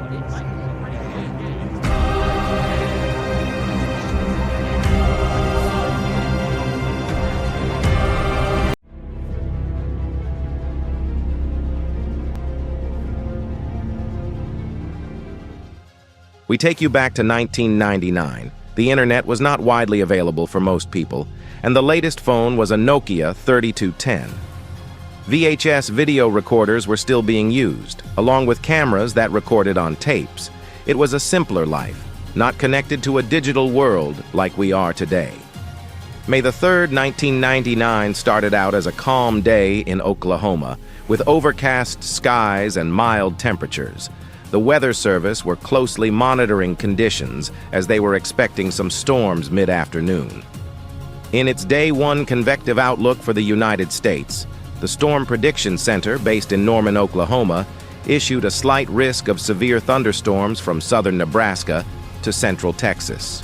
We take you back to 1999. The internet was not widely available for most people, and the latest phone was a Nokia 3210. VHS video recorders were still being used, along with cameras that recorded on tapes. It was a simpler life, not connected to a digital world like we are today. May the 3rd, 1999 started out as a calm day in Oklahoma, with overcast skies and mild temperatures. The Weather Service were closely monitoring conditions as they were expecting some storms mid-afternoon. In its Day 1 convective outlook for the United States, the Storm Prediction Center, based in Norman, Oklahoma, issued a slight risk of severe thunderstorms from southern Nebraska to central Texas.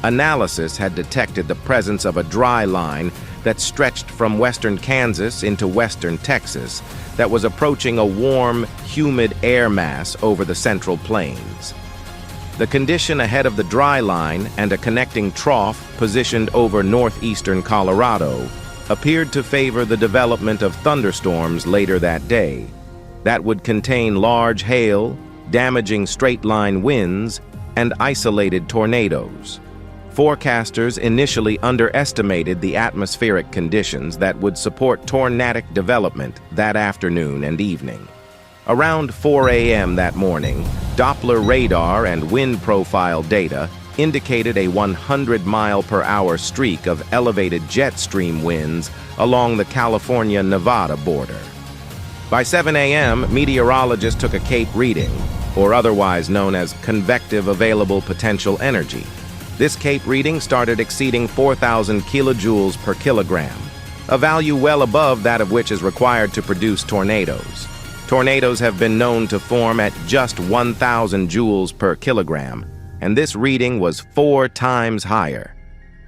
Analysis had detected the presence of a dry line that stretched from western Kansas into western Texas that was approaching a warm, humid air mass over the Central Plains. The condition ahead of the dry line and a connecting trough positioned over northeastern Colorado appeared to favor the development of thunderstorms later that day that would contain large hail, damaging straight-line winds, and isolated tornadoes. Forecasters initially underestimated the atmospheric conditions that would support tornadic development that afternoon and evening. Around 4 a.m. that morning, Doppler radar and wind profile data indicated a 100-mile-per-hour streak of elevated jet stream winds along the California-Nevada border. By 7 a.m., meteorologists took a CAPE reading, or otherwise known as convective available potential energy. This CAPE reading started exceeding 4,000 kilojoules per kilogram, a value well above that of which is required to produce tornadoes. Tornadoes have been known to form at just 1,000 joules per kilogram, and this reading was 4 times higher.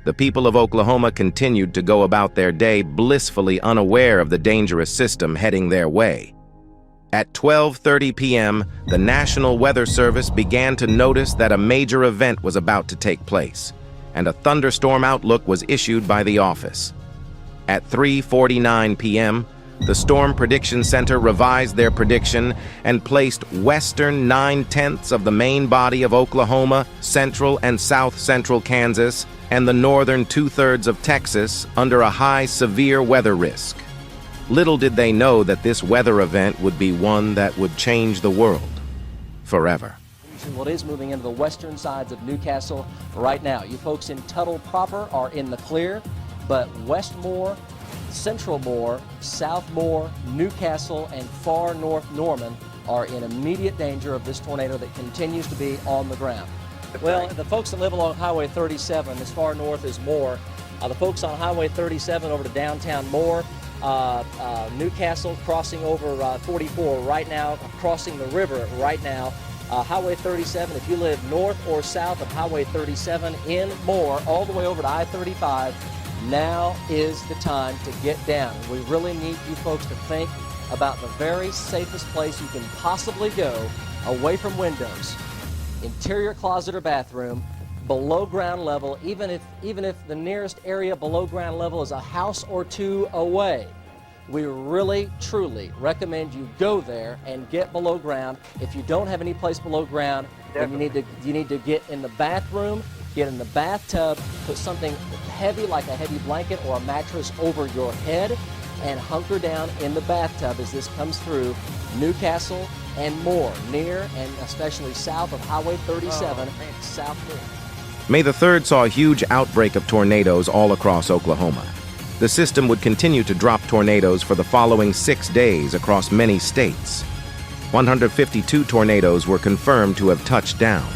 The people of Oklahoma continued to go about their day blissfully unaware of the dangerous system heading their way. At 12:30 p.m., the National Weather Service began to notice that a major event was about to take place, and a thunderstorm outlook was issued by the office. At 3:49 p.m., the Storm Prediction Center revised their prediction and placed western 9/10 of the main body of Oklahoma, central and south-central Kansas, and the northern 2/3 of Texas under a high severe weather risk. Little did they know that this weather event would be one that would change the world forever. Well, it is moving into the western sides of Newcastle right now. You folks in Tuttle proper are in the clear, but Westmore, Central Moore, South Moore, Newcastle, and far north Norman are in immediate danger of this tornado that continues to be on the ground. Well, the folks that live along Highway 37, as far north as Moore, the folks on Highway 37 over to downtown Moore, Newcastle crossing over 44 right now, crossing the river right now. Highway 37, if you live north or south of Highway 37 in Moore, all the way over to I-35, now is the time to get down. We really need you folks to think about the very safest place you can possibly go away from windows. Interior closet or bathroom, below ground level, even if the nearest area below ground level is a house or two away. We really, truly recommend you go there and get below ground. If you don't have any place below ground, then you need to get in the bathroom, get in the bathtub, put something heavy like a heavy blanket or a mattress over your head, and hunker down in the bathtub as this comes through Newcastle and Moore, near and especially south of Highway 37, South Moore. May the 3rd saw a huge outbreak of tornadoes all across Oklahoma. The system would continue to drop tornadoes for the following 6 days across many states. 152 tornadoes were confirmed to have touched down,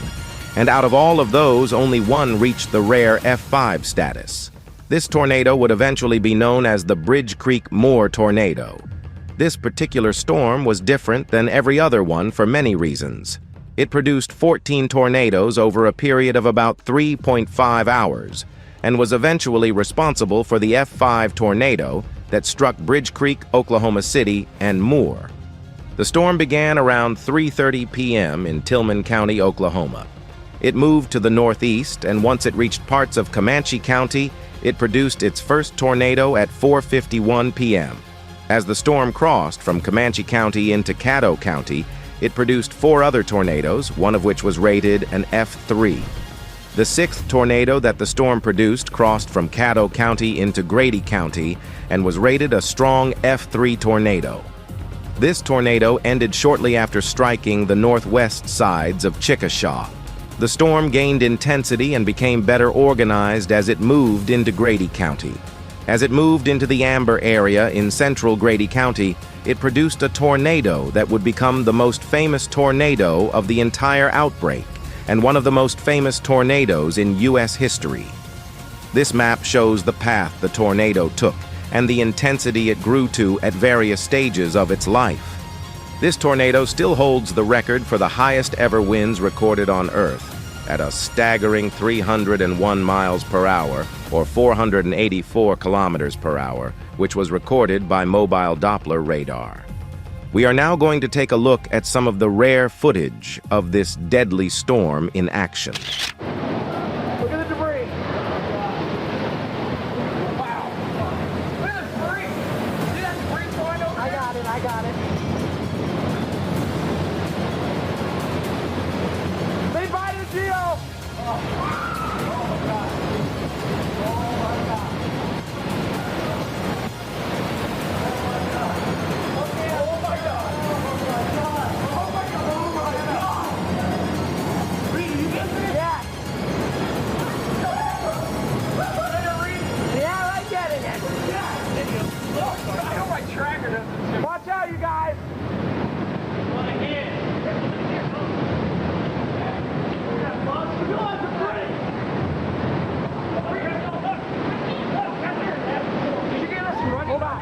and out of all of those, only one reached the rare F5 status. This tornado would eventually be known as the Bridge Creek Moore tornado. This particular storm was different than every other one for many reasons. It produced 14 tornadoes over a period of about 3.5 hours, and was eventually responsible for the F5 tornado that struck Bridge Creek, Oklahoma City, and Moore. The storm began around 3:30 p.m. in Tillman County, Oklahoma. It moved to the northeast, and once it reached parts of Comanche County, it produced its first tornado at 4:51 p.m. As the storm crossed from Comanche County into Caddo County, it produced 4 other tornadoes, one of which was rated an F3. The 6th tornado that the storm produced crossed from Caddo County into Grady County and was rated a strong F3 tornado. This tornado ended shortly after striking the northwest sides of Chickasha. The storm gained intensity and became better organized as it moved into Grady County. As it moved into the Amber area in central Grady County, it produced a tornado that would become the most famous tornado of the entire outbreak and one of the most famous tornadoes in U.S. history. This map shows the path the tornado took and the intensity it grew to at various stages of its life. This tornado still holds the record for the highest ever winds recorded on Earth at a staggering 301 miles per hour or 484 kilometers per hour, which was recorded by mobile Doppler radar. We are now going to take a look at some of the rare footage of this deadly storm in action. Look at the debris. Wow. Look at the debris. See that debris flying over there? I got it. They bited the Geo. Oh my God. Oh my God. Okay, oh my God. Oh my God. Oh my God. Oh my God. Reed, you get this? Yeah. Yeah, I get it. Yeah. I hope my tracker doesn't. Watch out, you guys. Hold on.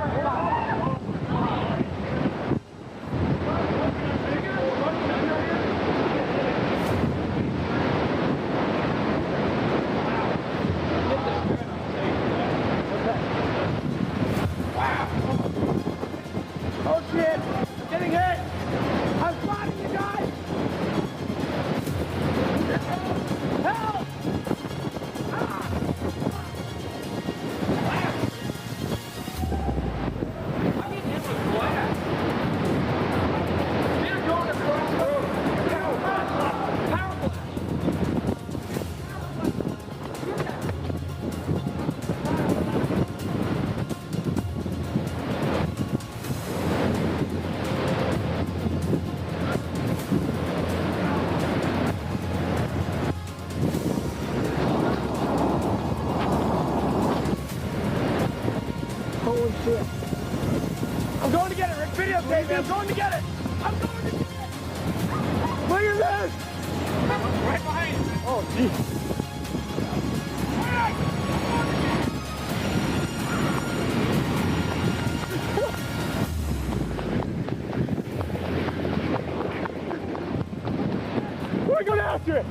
Wow. Oh shit! I'm getting hit! I'm spotting you guys! Help! Ah. I'm getting hit with glass. They're going across the road. Power blast. Holy shit. I'm going to get it, Rick. Videotape me. I'm going to get it. I'm going to get it. Look at this. Right behind you. Oh, jeez. We're going after it.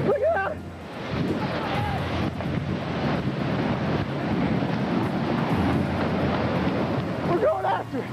Look at that. We're going after it.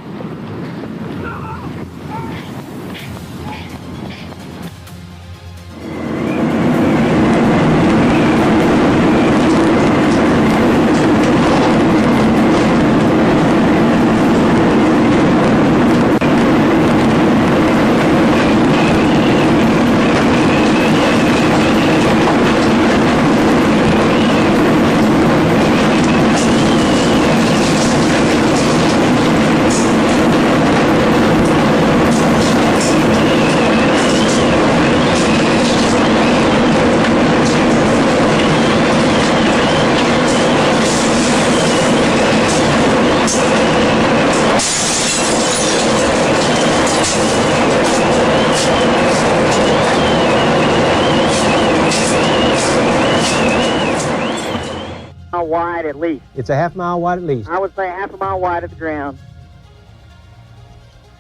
Wide at least. It's a half-mile wide at least. I would say half a mile wide at the ground.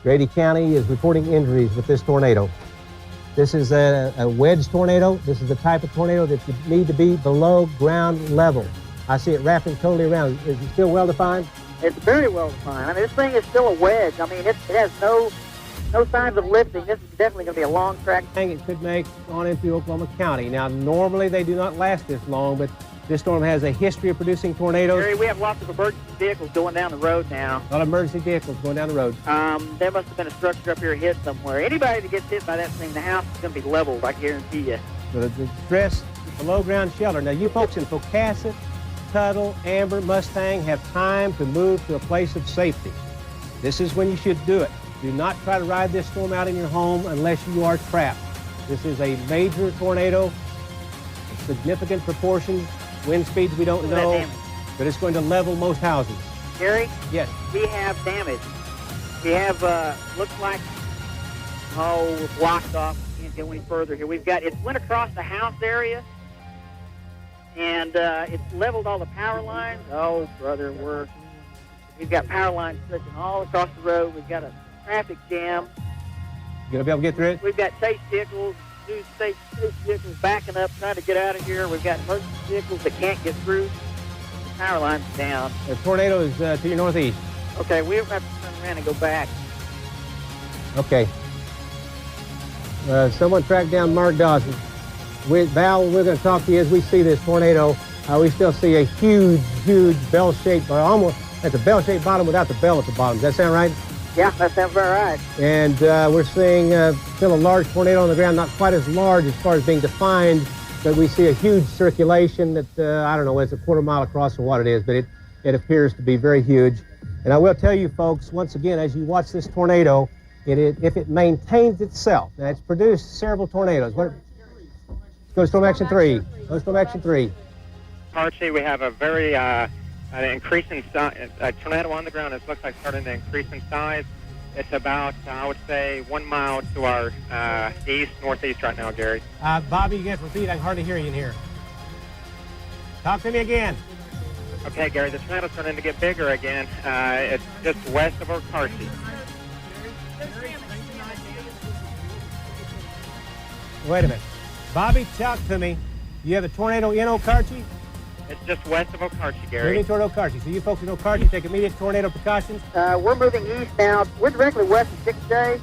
Grady County is reporting injuries with this tornado. This is a wedge tornado. This is the type of tornado that you need to be below ground level. I see it wrapping totally around. Is it still well defined? It's very well defined. I mean, this thing is still a wedge. I mean, it has no signs of lifting. This is definitely going to be a long track. It could make on into Oklahoma County. Now, normally they do not last this long, but this storm has a history of producing tornadoes. Gary, we have lots of emergency vehicles going down the road now. A lot of emergency vehicles going down the road. There must have been a structure up here hit somewhere. Anybody that gets hit by that thing, the house is going to be leveled, I guarantee you. So the stress, below ground shelter. Now, you folks in Pocasset, Tuttle, Amber, Mustang have time to move to a place of safety. This is when you should do it. Do not try to ride this storm out in your home unless you are trapped. This is a major tornado, a significant proportion. Wind speeds we don't know, but it's going to level most houses. Gary? Yes. We have damage. We have, looks like, we're blocked off. Can't go any further here. It went across the house area, and it's leveled all the power lines. Oh, brother, we've got power lines stretching all across the road. We've got a traffic jam. You gonna be able to get through it? We've got chase vehicles, new chase vehicles backing up, trying to get out of here. We've got emergency vehicles that can't get through. The power line's down. The tornado is to your northeast. Okay, we have to turn around and go back. Okay. Someone tracked down Mark Dawson. Val, we're going to talk to you as we see this tornado. We still see a huge, huge bell-shaped, that's a bell-shaped bottom without the bell at the bottom. Does that sound right? Yeah, that sounds very right. And we're seeing still a large tornado on the ground, not quite as large as far as being defined, but we see a huge circulation that, I don't know, it's a quarter mile across or what it is, but it appears to be very huge. And I will tell you, folks, once again, as you watch this tornado, if it maintains itself, now it's produced several tornadoes. Go to Storm Action 3. Go to Storm Action 3. Archie, we have a very an increasing a tornado on the ground. It looks like starting to increase in size. It's about, I would say, 1 mile to our northeast right now, Gary. Bobby, you have to repeat. I can hardly hear you in here. Talk to me again. Okay, Gary, the tornado's starting to get bigger again. It's just west of Okarche. Wait a minute. Bobby, talk to me. You have a tornado in Okarche? It's just west of Okarche, Gary. Moving toward Okarche. So you folks in Okarche take immediate tornado precautions? We're moving east now. We're directly west of Chickasha.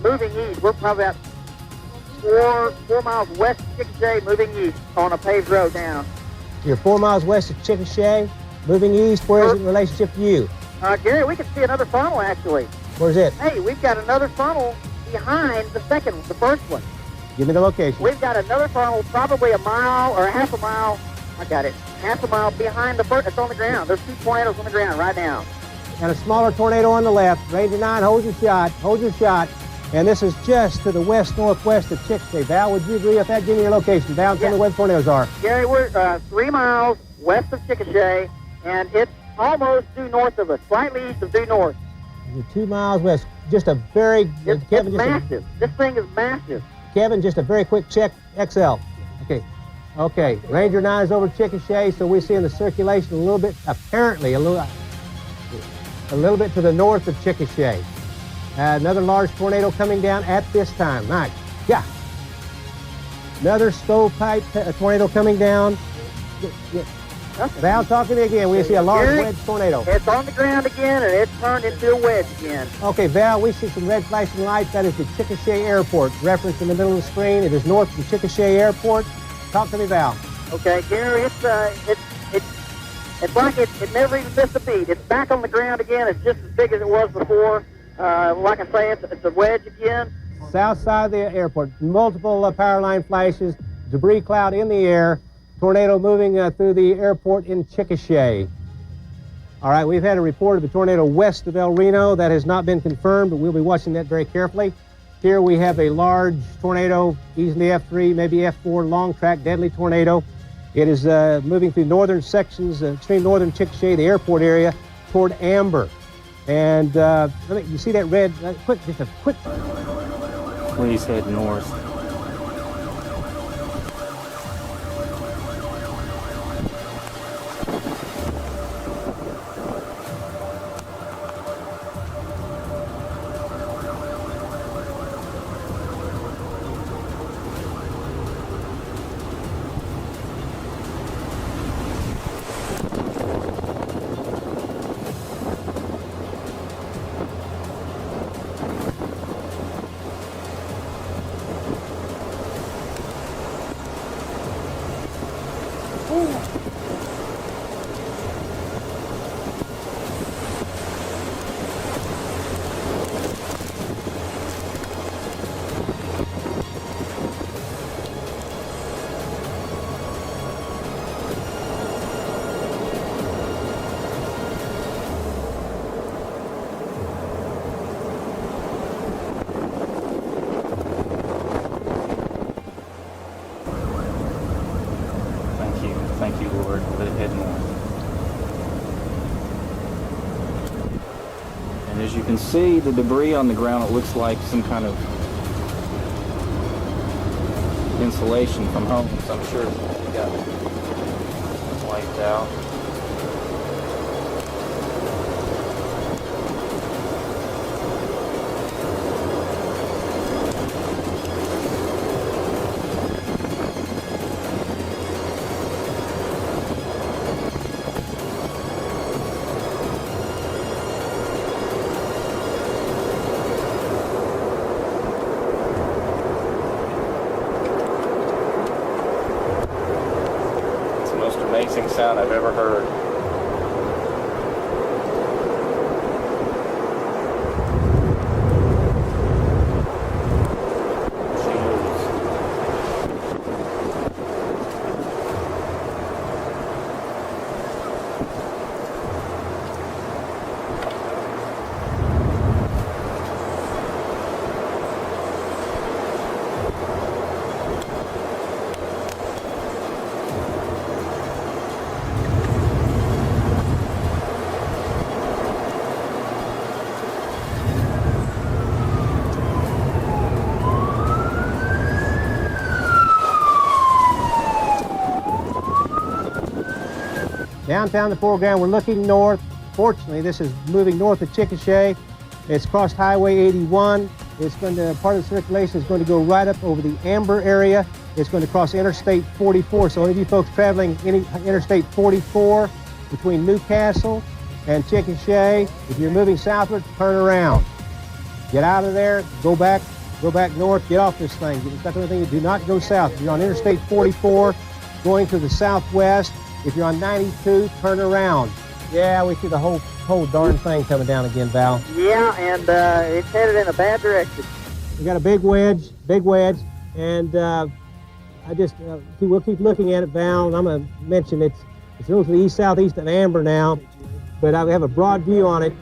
Moving east. We're probably about 4 miles west of Chickasha, moving east on a paved road down. You're 4 miles west of Chickasha, moving east. Where is it in relationship to you? Gary, we can see another funnel, actually. Where's it? Hey, we've got another funnel behind the first one. Give me the location. We've got another funnel probably a mile or half a mile. I got it. Half a mile behind the first. It's on the ground. There's 2 tornadoes on the ground right now. And a smaller tornado on the left. Ranger 9, hold your shot. Hold your shot. And this is just to the west-northwest of Chickasha. Val, would you agree with that? Give me your location. Val, tell me where the tornadoes are. Gary, we're 3 miles west of Chickasha, and it's almost due north of us, slightly east of due north. You're 2 miles west. Just a very... It's massive. This thing is massive. Kevin, just a very quick check. XL. Okay. Okay. Ranger 9 is over Chickasha, so we're seeing the circulation a little bit, apparently a little bit to the north of Chickasha. Another large tornado coming down at this time. Nice. Yeah. Another stovepipe tornado coming down. Val, talk to me again. We see a large wedge tornado. It's on the ground again, and it's turned into a wedge again. Okay, Val, we see some red flashing lights. That is the Chickasha Airport, referenced in the middle of the screen. It is north of Chickasha Airport. Talk to me, Val. Okay, Gary, it's like it never even missed a beat. It's back on the ground again. It's just as big as it was before. Like I say, it's a wedge again. South side of the airport, multiple power line flashes, debris cloud in the air, tornado moving through the airport in Chickasha. All right, we've had a report of a tornado west of El Reno. That has not been confirmed, but we'll be watching that very carefully. Here we have a large tornado, easily F3, maybe F4, long track, deadly tornado. It is moving through northern sections, extreme northern Chickasha, the airport area, toward Amber. And you see that red, just a quick. Please head north. Thank you, Lord. Let it head north. And as you can see, the debris on the ground, it looks like some kind of insulation from home. So I'm sure it got wiped out. Amazing sound I've ever heard. Downtown in the foreground, we're looking north. Fortunately, this is moving north of Chickasha. It's crossed Highway 81. It's going to, part of the circulation is going to go right up over the Amber area. It's going to cross Interstate 44. So any of you folks traveling Interstate 44 between Newcastle and Chickasha, if you're moving southward, turn around. Get out of there, go back north, get off this thing. Get stuck on the thing. Do not go south. If you're on Interstate 44 going to the southwest, if you're on 92, turn around. Yeah, we see the whole darn thing coming down again, Val. Yeah, and it's headed in a bad direction. We got a big wedge, and we'll keep looking at it, Val, and I'm going to mention it's going to the east-southeast of Amber now, but I have a broad view on it.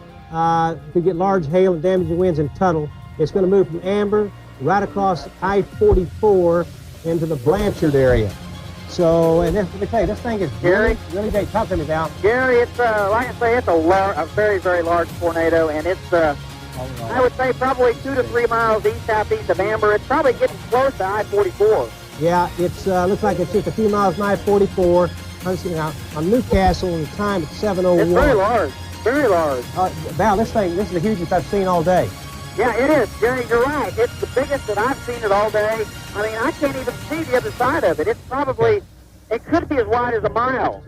Could get large hail and damaging winds in Tuttle. It's going to move from Amber right across I-44 into the Blanchard area. So, and let me tell you, this thing is really big. Talk to me, Val. Gary, it's like I say, it's a very, very large tornado, and it's I would say probably 2 to 3 miles east-southeast of Amber. It's probably getting close to I-44. Yeah, it's looks like it's just a few miles from I-44. On Newcastle, and the time it's 7:01. It's very large, very large. Val, this is the hugest I've seen all day. Yeah, it is, Gary, you're right. It's the biggest that I've seen it all day. I mean, I can't even see the other side of it. It's probably, it could be as wide as a mile.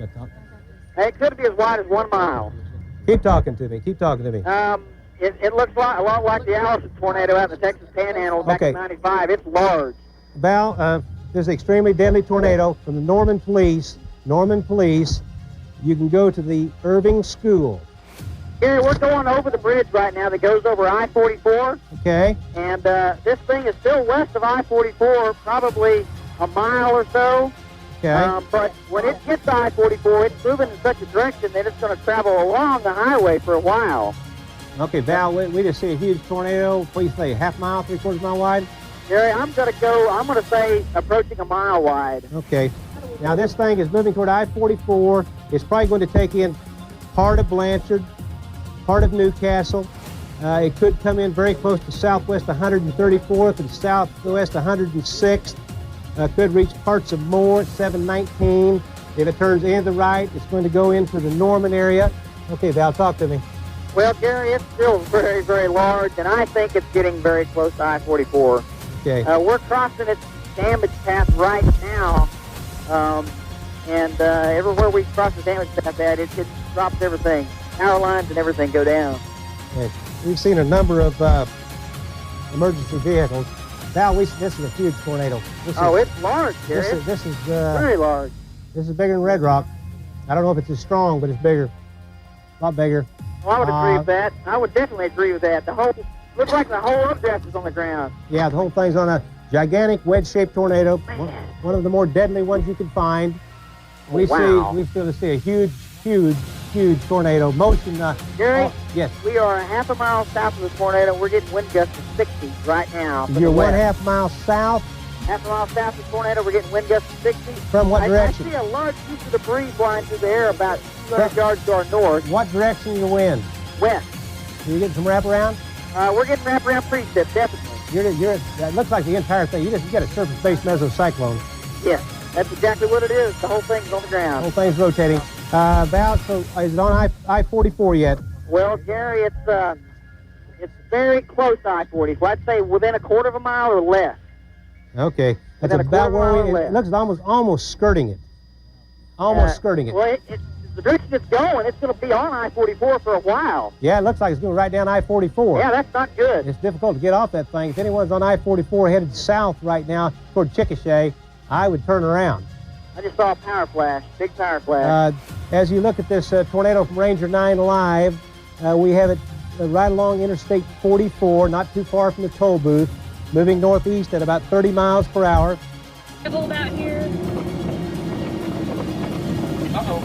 It could be as wide as 1 mile. Keep talking to me. It looks a lot like the Allison tornado out in the Texas Panhandle back in '95. It's large. Val, this is an extremely deadly tornado from the Norman Police. You can go to the Irving School. Gary, we're going over the bridge right now that goes over I-44. Okay. And this thing is still west of I-44, probably a mile or so. Okay. But when it gets to I-44, it's moving in such a direction that it's going to travel along the highway for a while. Okay, Val, we just see a huge tornado. What do you say, half mile, 3/4 mile wide? Gary, I'm going to say approaching a mile wide. Okay. Now this thing is moving toward I-44. It's probably going to take in part of Blanchard, part of Newcastle. It could come in very close to southwest 134th and southwest 106th. Could reach parts of Moore at 719. If it turns in the right, it's going to go into the Norman area. Okay, Val, talk to me. Well, Gary, it's still very, very large, and I think it's getting very close to I-44. Okay. We're crossing its damage path right now, and everywhere we cross the damage path at, it drops everything. Power lines and everything go down. Okay. We've seen a number of emergency vehicles. Val, this is a huge tornado. It's large, Gary. This is very large. This is bigger than Red Rock. I don't know if it's as strong, but it's bigger. A lot bigger. Well, I would agree with that. I would definitely agree with that. Looks like the whole updraft is on the ground. Yeah, the whole thing's on a gigantic wedge-shaped tornado. One of the more deadly ones you can find. We still see a huge tornado. Motion. Gary? Yes. We are a half a mile south of the tornado. We're getting wind gusts of 60 right now. You're 1/2 mile south. Half a mile south of the tornado, we're getting wind gusts of 60. From what direction? I see a large piece of debris flying through the air about 200 yards to our north. What direction is the wind? West. Are you getting some wraparound? We're getting wraparound precip, definitely. That looks like the entire thing. You get a surface-based mesocyclone. Yes, that's exactly what it is. The whole thing's on the ground. The whole thing's rotating. So is it on I-44 yet? Well, Gary, it's very close to I-40. So I'd say within a quarter of a mile or less. Okay, that's about where it looks almost skirting it. Almost skirting it. Well, the direction it's going, it's going to be on I-44 for a while. Yeah, it looks like it's going right down I-44. Yeah, that's not good. It's difficult to get off that thing. If anyone's on I-44 headed south right now toward Chickasha, I would turn around. I just saw a power flash, big power flash. As you look at this tornado from Ranger 9 live, we have it right along Interstate 44, not too far from the toll booth, moving northeast at about 30 miles per hour. Hold out here. Uh-oh.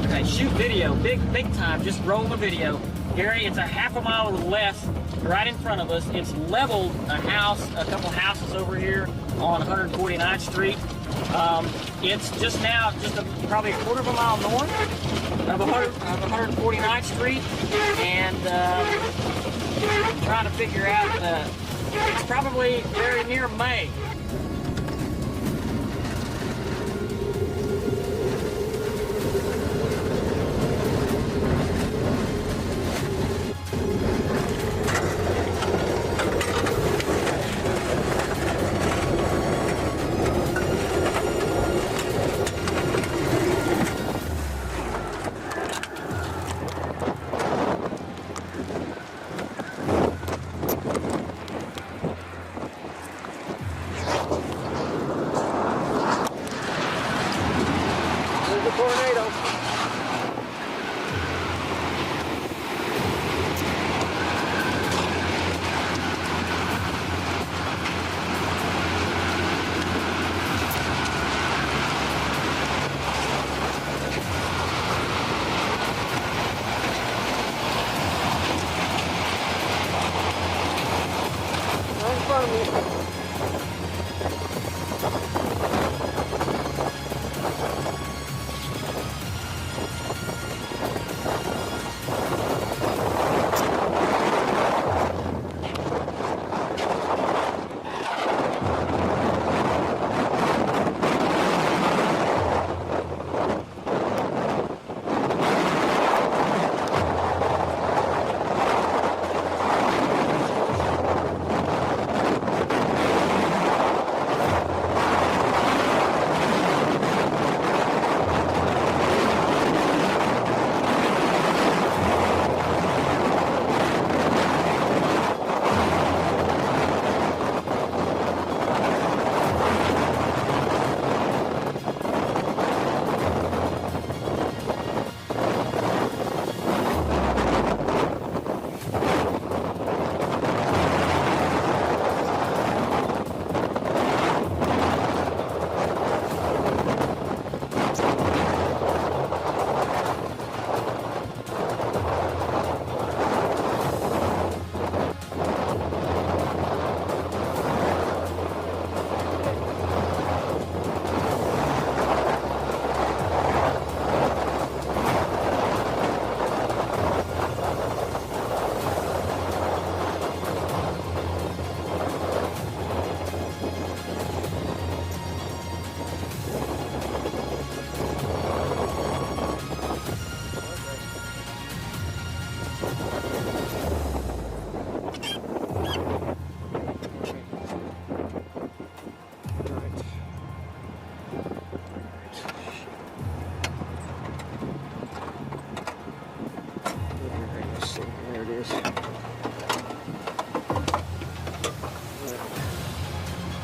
Okay, shoot video, big time, just roll the video. Gary, it's a half a mile to the left, right in front of us. It's leveled a couple houses over here on 149th Street. It's just now, probably a quarter of a mile north of 149th Street, and I'm trying to figure out, it's probably very near May.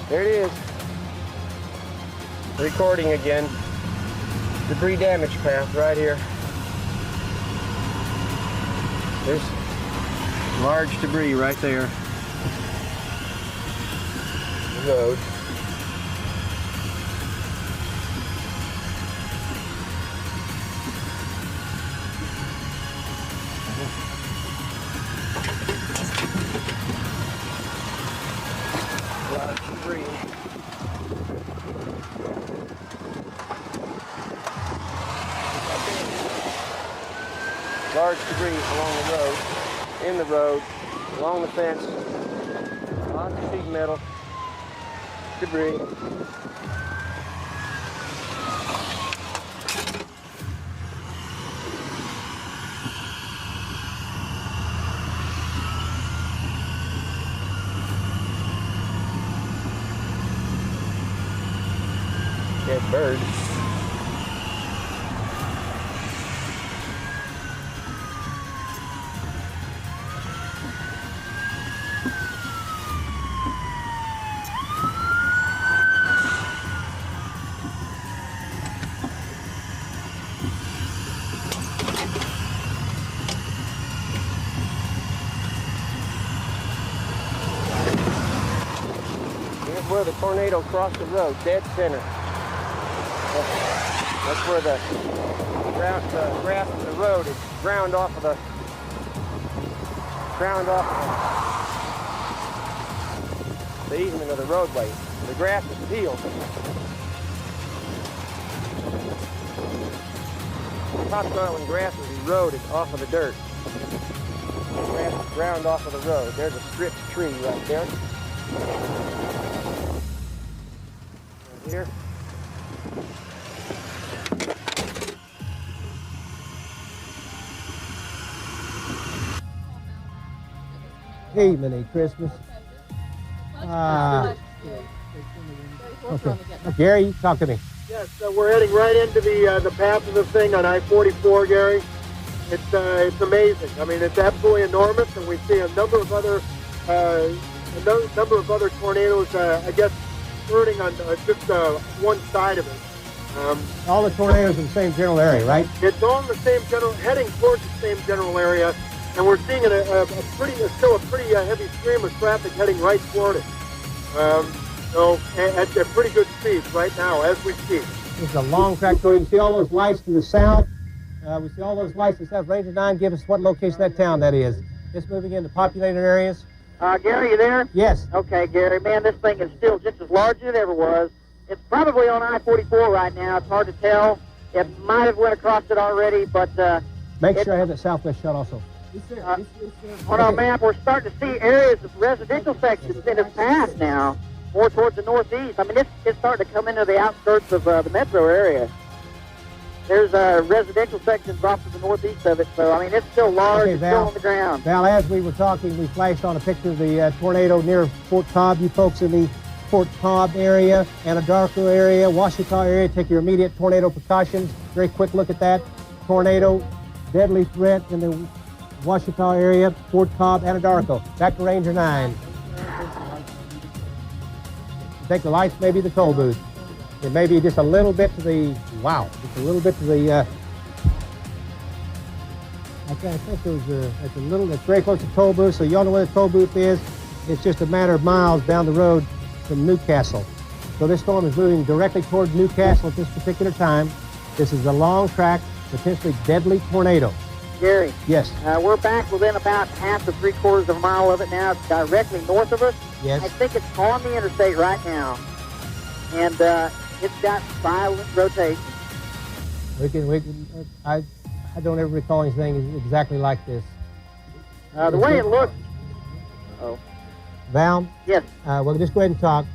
There it is. recording again. Debris damage path right here. There's large debris right there. The road. A lot of debris. Large debris along the road, in the road, along the fence, lots of sheet metal, debris. Dead birds. Here's where the tornado crossed the road, dead center. That's where the grass of the road is ground off of the easement of the roadway. The grass is peeled. Top soil and grass is eroded off of the dirt. The grass is ground off of the road. There's a stripped tree right there. Right here. Hey, Minnie, Christmas. Okay. Gary, you talk to me. Yes, we're heading right into the path of the thing on I-44, Gary. It's amazing. I mean, it's absolutely enormous, and we see a number of other tornadoes. I guess burning on just one side of it. All the tornadoes in the same general area, right? It's all in the same general, heading towards the same general area, and we're seeing still a pretty heavy stream of traffic heading right toward it. So at a pretty good speed right now as we speak. This is a long track. So you can see all those lights to the south. We see all those lights to the south. Ranger 9, give us what location that town that is. It's moving into populated areas. Gary, you there? Yes. Okay, Gary. Man, this thing is still just as large as it ever was. It's probably on I-44 right now. It's hard to tell. It might have went across it already, but... Make sure I have that southwest shot also. On our map, we're starting to see areas of residential sections in its path now, more towards the northeast. I mean, it's starting to come into the outskirts of the metro area. There's residential sections off to the northeast of it, so, I mean, it's still large, okay, it's Val, still on the ground. Val, as we were talking, we flashed on a picture of the tornado near Fort Cobb. You folks in the Fort Cobb area, Anadarko area, Washita area, take your immediate tornado precautions. Very quick look at that. Tornado, deadly threat in the Washita area, Fort Cobb, Anadarko. Back to Ranger 9. I think the lights may be the toll booth. It may be just a little bit to the, just a little bit to the, I think it's very close to the toll booth, so y'all know where the toll booth is. It's just a matter of miles down the road from Newcastle. So this storm is moving directly toward Newcastle at this particular time. This is a long track, potentially deadly tornado. Gary. Yes. We're back within about half to 3/4 of a mile of it now. It's directly north of us. Yes. I think it's on the interstate right now. And it's got violent rotation. I don't ever recall anything exactly like this. The way it looks. Oh. Val? Yes. Well, just go ahead and talk.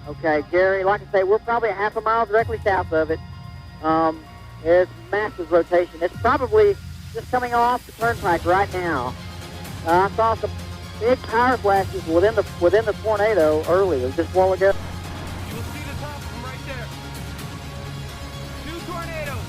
Okay, Gary, like I say, we're probably a half a mile directly south of it. It's massive rotation. It's probably just coming off the turnpike right now. I saw some big power flashes within the tornado earlier, just a while ago. You will see the top of them right there. 2 tornadoes.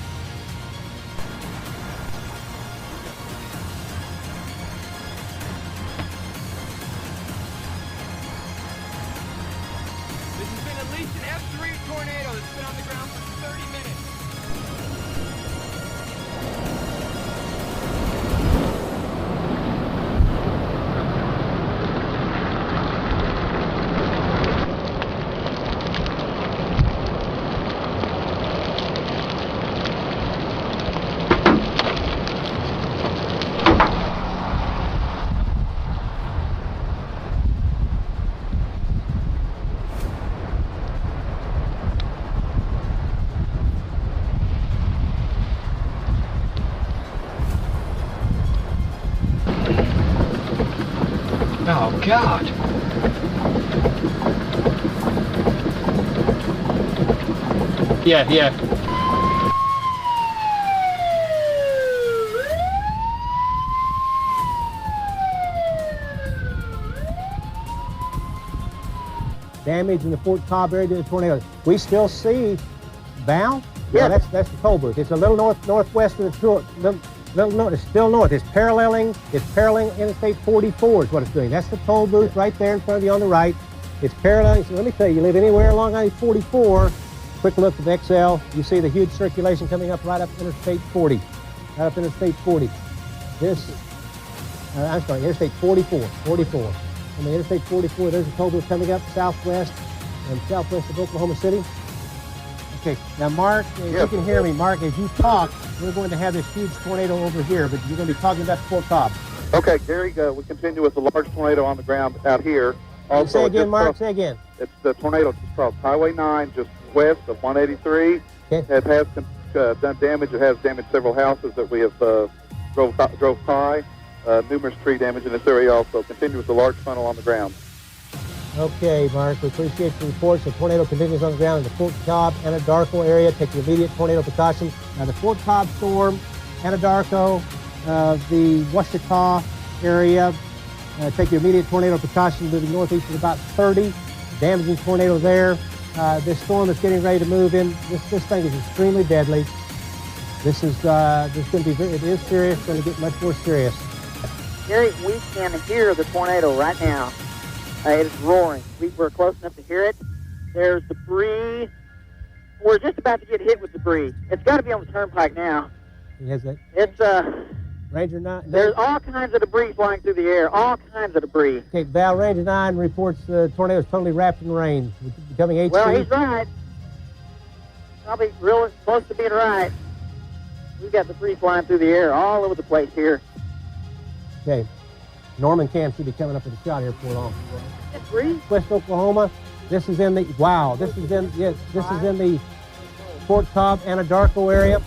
This has been Alicia an F3 tornado that's been on the ground for 30 minutes. Oh, God. Yeah. Damage in the Fort Cobb area due to the tornado. We still see Val? Yeah. No, that's the toll booth. It's a little northwest of the tour. It's still north. It's paralleling Interstate 44 is what it's doing. That's the toll booth right there in front of you on the right. It's paralleling. So let me tell you, you live anywhere along I-44, quick look at XL, you see the huge circulation coming up right up Interstate 40. Right up Interstate 40. Interstate 44. I mean, Interstate 44, there's a toll booth coming up southwest of Oklahoma City. Okay, now Mark, if you can hear me, Mark, as you talk, we're going to have this huge tornado over here, but you're going to be talking about the Fort Cobb. Okay, Gary, we continue with the large tornado on the ground out here. Also, say again, Mark, say again. It's the tornado just crossed Highway 9, just west of 183. Okay. It has done damage. It has damaged several houses that we have drove by. Numerous tree damage in this area also. Continue with the large funnel on the ground. Okay, Mark, we appreciate the reports. The tornado continues on the ground in the Fort Cobb, Anadarko area. Take the immediate tornado precautions. Now, the Fort Cobb storm, Anadarko, the Washita area, take your immediate tornado precautions, moving northeast at about 30. Damaging tornado there. This storm is getting ready to move in. This thing is extremely deadly. This is going to be it is serious. It's going to get much more serious. Gary, we can hear the tornado right now. It is roaring. We're close enough to hear it. There's debris. We're just about to get hit with debris. It's got to be on the turnpike now. Has it? It's Ranger 9. There's all kinds of debris flying through the air. All kinds of debris. Okay, Val, Ranger 9 reports the tornado is totally wrapped in rain, becoming HC. Well, he's right. Probably real close to being right. We've got debris flying through the air all over the place here. Okay. Norman Camp should be coming up with a shot here before long. Debris? West Oklahoma. This is in the This is in the Fort Cobb, Anadarko area.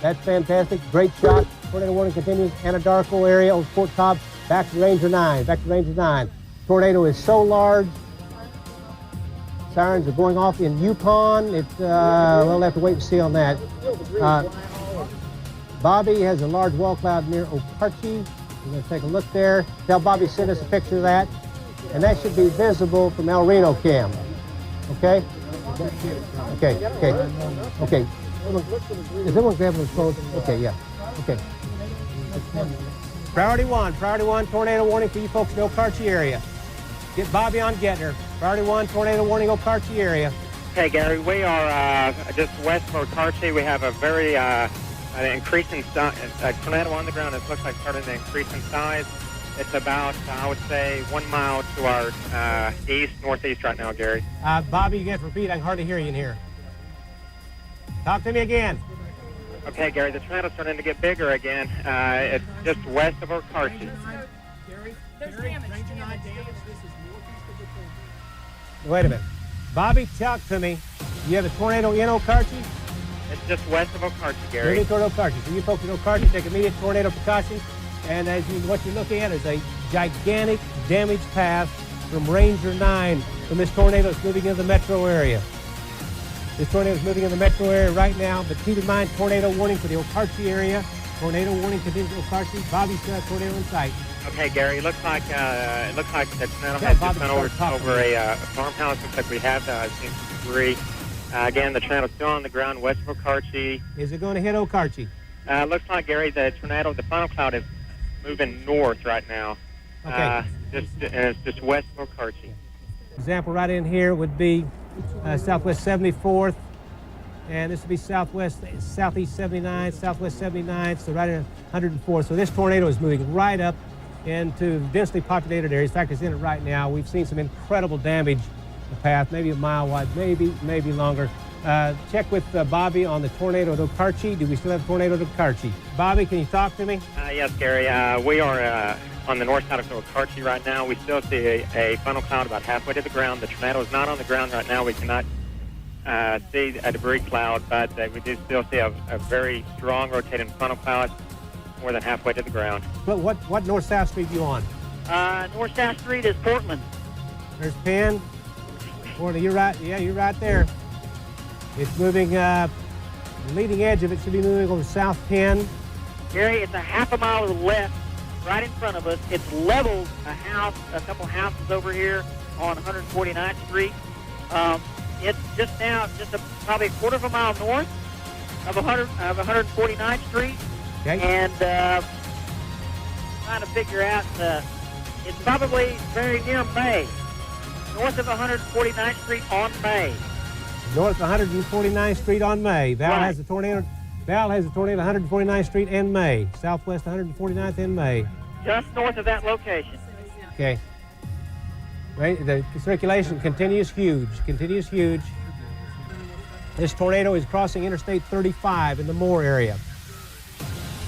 That's fantastic. Great shot. Tornado warning continues. Anadarko area of Fort Cobb. Back to Ranger 9. Tornado is so large. Sirens are going off in Yukon. We'll have to wait and see on that. Bobby has a large wall cloud near Okarche. We're going to take a look there. Tell Bobby send us a picture of that. And that should be visible from El Reno Cam. Okay? Okay. Is everyone grabbing his phone? Okay, yeah. Okay. Priority one, tornado warning for you folks in the Okarche area. Get Bobby on Gettner. Priority 1, tornado warning, Okarche area. Okay, Gary, we are just west of Okarche. We have a very increasing tornado on the ground. It looks like starting to increase in size. It's about, I would say, 1 mile to our northeast right now, Gary. Bobby, you have to repeat. I can hardly hear you in here. Talk to me again. Okay, Gary, the tornado's starting to get bigger again. It's just west of Okarche. Wait a minute. Bobby, talk to me. You have a tornado in Okarche? It's just west of Okarche, Gary. Moving toward Okarche. So you folks in Okarche take immediate tornado precautions. And what you're looking at is a gigantic damage path from Ranger 9 from this tornado that's moving into the metro area. This tornado is moving in the metro area right now, but keep in mind, tornado warning for the Okarche area. Tornado warning continues to Okarche. Bobby's got a tornado in sight. Okay, Gary. It looks like the tornado has just gone over a farmhouse. Looks like we have seen some debris. Again, the tornado's still on the ground west of Okarche. Is it going to hit Okarche? Looks like, Gary, the funnel cloud is moving north right now. Okay. And it's just west of Okarche. Example right in here would be southwest 74th, and this would be southeast 79, southwest 79, so right in 104th. So this tornado is moving right up into densely populated areas. In fact, it's in it right now. We've seen some incredible damage in the path, maybe a mile wide, maybe longer. Check with Bobby on the tornado to Karchi. Do we still have tornado to Karchi? Bobby, can you talk to me? Yes, Gary. We are on the north side of Karchi right now. We still see a funnel cloud about halfway to the ground. The tornado is not on the ground right now. We cannot see a debris cloud, but we do still see a very strong rotating funnel cloud more than halfway to the ground. But what north-south street are you on? North-south street is Portland. There's Penn. Portland, you're right. Yeah, you're right there. It's moving, the leading edge of it should be moving over South Penn. Gary, it's a half a mile to the left, right in front of us. It's leveled a couple houses over here on 149th Street. It's just now, probably a quarter of a mile north of 149th Street. Okay. And trying to figure out, it's probably very near May, north of 149th Street on May. North 149th Street on May. Val has a tornado. Val has a tornado 149th Street and May. Southwest 149th and May. Just north of that location. Okay. Right, the circulation continues huge. This tornado is crossing Interstate 35 in the Moore area.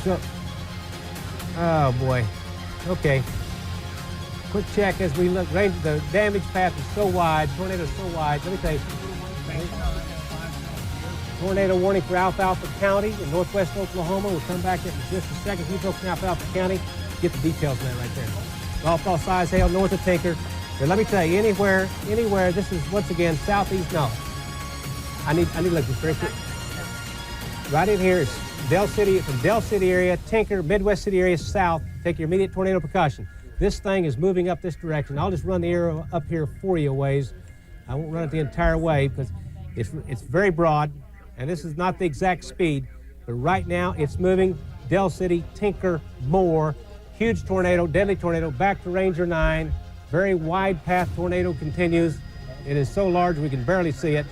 So, oh boy. Okay. Quick check as we look. The damage path is so wide. Tornado is so wide. Let me tell you. Tornado warning for Alfalfa County in northwest Oklahoma. We'll come back in just a second. You folks in Alfalfa County, get the details on that right there. Golf size hail north of Tinker. But let me tell you, anywhere, this is once again southeast. No, I need to look this very quick. Right in here is Del City, from Del City area, Tinker, Midwest City area south. Take your immediate tornado precaution. This thing is moving up this direction. I'll just run the arrow up here for you a ways. I won't run it the entire way because it's very broad, and this is not the exact speed, but right now it's moving Del City, Tinker, Moore, huge tornado, deadly tornado, back to Ranger 9, very wide path tornado continues. It is so large we can barely see it.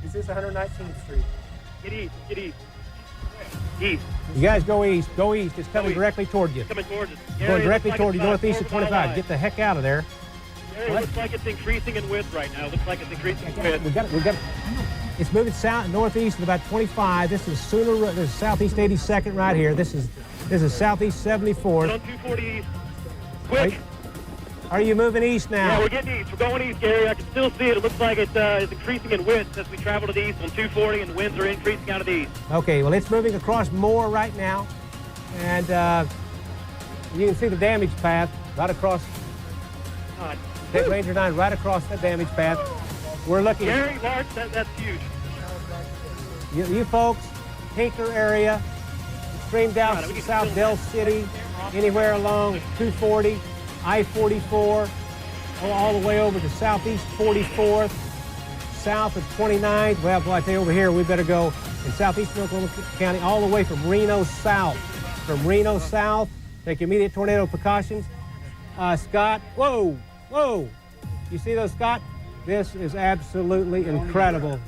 Is this 119th Street? Get east. East. You guys go east, it's coming directly toward you. Coming towards us. Going directly toward you, northeast of 25. Get the heck out of there. It looks like it's increasing in width right now. Looks like it's increasing in width. We got it. It's moving south, northeast at about 25. This is this is southeast 82nd right here. This is southeast 74th. On 240 east. Quick. Are you moving east now? Yeah, we're getting east. We're going east, Gary. I can still see it. It looks like it's increasing in width as we travel to the east on 240, and the winds are increasing out of the east. Okay, well, it's moving across Moore right now, and you can see the damage path right across. Take Ranger 9 right across that damage path. We're looking. Very large. That's huge. You folks, Tinker area, streamed out South Del City, anywhere along 240, I-44, all the way over to southeast 44th, south of 29th. Well, boy, I tell you, over here, we better go in southeast Oklahoma County, all the way from Reno south. From Reno south, take immediate tornado precautions. Scott, whoa. You see those, Scott? This is absolutely incredible.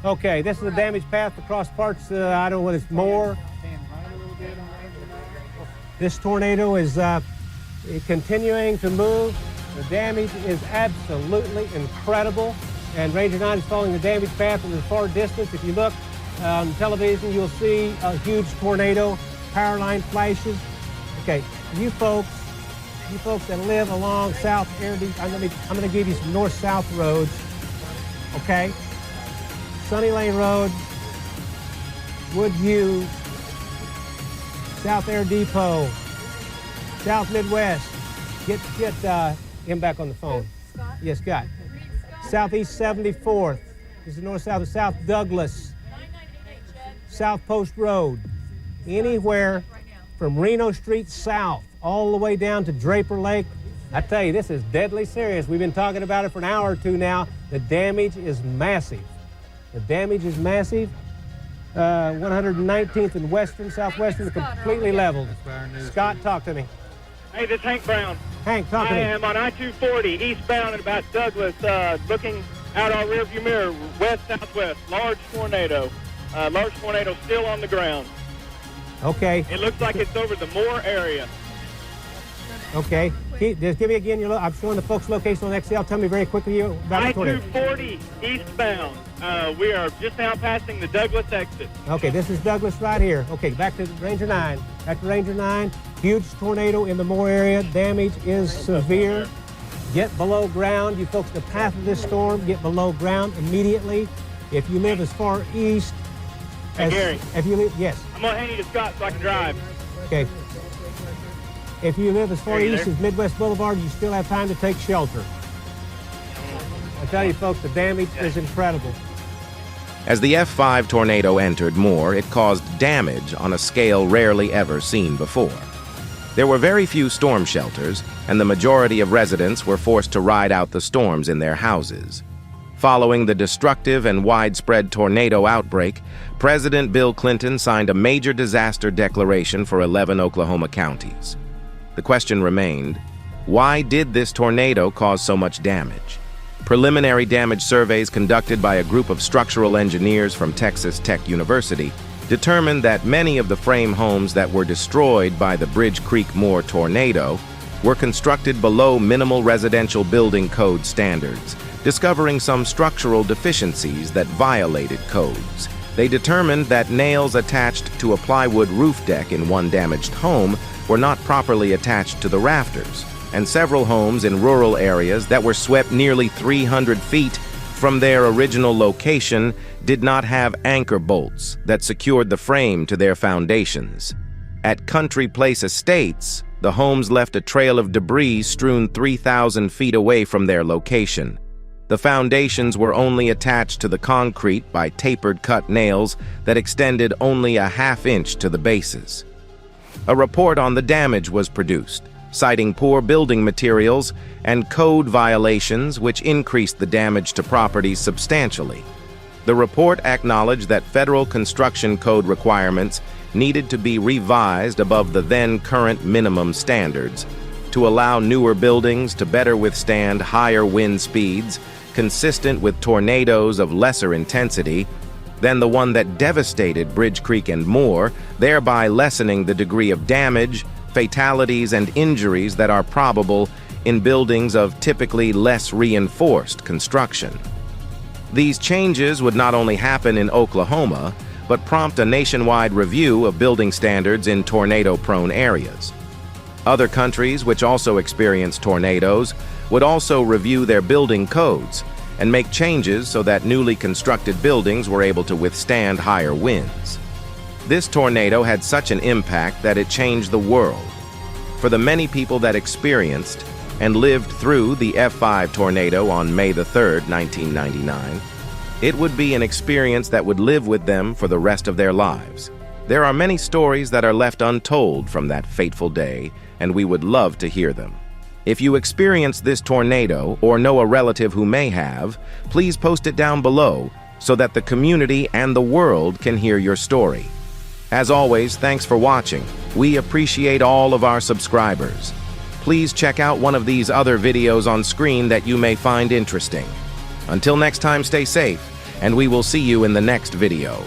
Okay, this is the damage path across parts, I don't know what it's more. This tornado is continuing to move. The damage is absolutely incredible. And Ranger 9 is following the damage path in the far distance. If you look on television, you'll see a huge tornado, power line flashes. Okay, you folks that live along South Airdy, I'm going to give you some north-south roads, okay? Sunny Lane Road, Woodview, South Air Depot, South Midwest. Get him back on the phone. Scott? Yes, Scott. Southeast 74th. This is north-south of South Douglas. South Post Road. Anywhere from Reno Street south all the way down to Draper Lake. I tell you, this is deadly serious. We've been talking about it for an hour or two now. The damage is massive. 119th and Western, Southwestern, completely leveled. Scott, talk to me. Hey, this is Hank Brown. Hank, talk to I me. am on I-240 eastbound at about Douglas, looking out our rearview mirror, west-southwest. Large tornado. Large tornado still on the ground. Okay. It looks like it's over the Moore area. Okay. Just give me again your. I'm showing the folks' location on XL. Tell me very quickly about the tornado. I-240 eastbound. We are just now passing the Douglas exit. Okay, this is Douglas right here. Okay, back to Ranger 9. Back to Ranger 9. Huge tornado in the Moore area. Damage is severe. Get below ground. You folks, the path of this storm, get below ground immediately. If you live as far east Hey, Gary. If you live, yes. I'm going to hand you to Scott so I can drive. Okay. If you live as far Are you east there? as Midwest Boulevard, you still have time to take shelter. I tell you folks, the damage is incredible. As the F5 tornado entered Moore, it caused damage on a scale rarely ever seen before. There were very few storm shelters, and the majority of residents were forced to ride out the storms in their houses. Following the destructive and widespread tornado outbreak, President Bill Clinton signed a major disaster declaration for 11 Oklahoma counties. The question remained, why did this tornado cause so much damage? Preliminary damage surveys conducted by a group of structural engineers from Texas Tech University determined that many of the frame homes that were destroyed by the Bridge Creek Moore tornado were constructed below minimal residential building code standards, discovering some structural deficiencies that violated codes. They determined that nails attached to a plywood roof deck in one damaged home were not properly attached to the rafters, and several homes in rural areas that were swept nearly 300 feet from their original location did not have anchor bolts that secured the frame to their foundations. At Country Place Estates, the homes left a trail of debris strewn 3,000 feet away from their location. The foundations were only attached to the concrete by tapered cut nails that extended only a half-inch to the bases. A report on the damage was produced, citing poor building materials and code violations which increased the damage to properties substantially. The report acknowledged that federal construction code requirements needed to be revised above the then current minimum standards to allow newer buildings to better withstand higher wind speeds consistent with tornadoes of lesser intensity than the one that devastated Bridge Creek and Moore, thereby lessening the degree of damage, fatalities, and injuries that are probable in buildings of typically less reinforced construction. These changes would not only happen in Oklahoma, but prompt a nationwide review of building standards in tornado-prone areas. Other countries which also experience tornadoes would also review their building codes and make changes so that newly constructed buildings were able to withstand higher winds. This tornado had such an impact that it changed the world. For the many people that experienced and lived through the F5 tornado on May the 3rd, 1999, it would be an experience that would live with them for the rest of their lives. There are many stories that are left untold from that fateful day, and we would love to hear them. If you experienced this tornado or know a relative who may have, please post it down below so that the community and the world can hear your story. As always, thanks for watching. We appreciate all of our subscribers. Please check out one of these other videos on screen that you may find interesting. Until next time, stay safe, and we will see you in the next video.